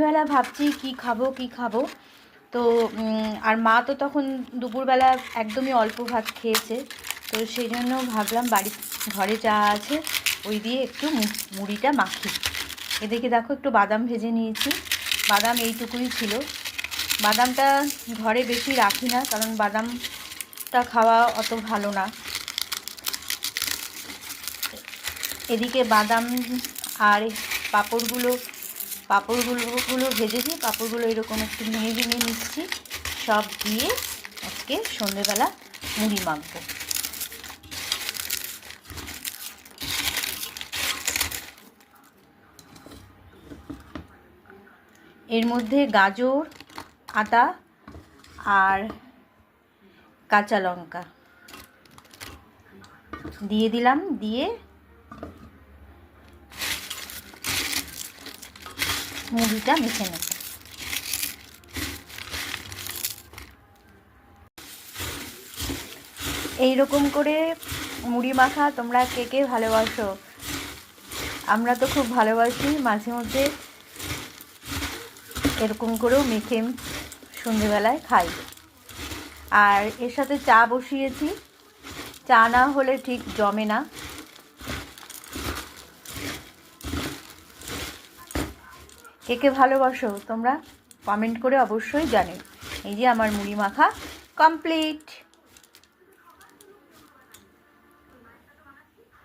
বেলা ভাবছি কি খাবো। তো আর মা তো তখন দুপুরবেলা একদমই অল্প ভাত খেয়েছে, তো সেই জন্য ভাবলাম ঘরে যা আছে ওই দিয়ে একটু মুড়িটা মাখি। এদিকে দেখো একটু বাদাম ভেজে নিয়েছি, বাদাম এইটুকুই ছিল। বাদামটা ঘরে বেশি রাখি না, কারণ বাদামটা খাওয়া অত ভালো না। এদিকে বাদাম আর পাঁপড়গুলো ভেজেছি, পাঁপড়গুলো এরকম একটু ভেঙে নিচ্ছি। সব দিয়ে আজকে সন্ধেবেলা মুড়ি মাখবো। এর মধ্যে গাজর, আদা আর কাঁচা লঙ্কা দিয়ে দিলাম, দিয়ে মুড়িটা মেখে নেব। এইরকম করে মুড়ি মাখা তোমরা কে কে ভালোবাসো? আমরা তো খুব ভালোবাসি, মাঝে মধ্যে এরকম করেও মেখে সন্ধেবেলায় খাই। আর এর সাথে চা বসিয়েছি, চা না হলে ঠিক জমে না। কে কে ভালোবাসো তোমরা কমেন্ট করে অবশ্যই জানিও। এই যে আমার মুড়ি মাখা কমপ্লিট।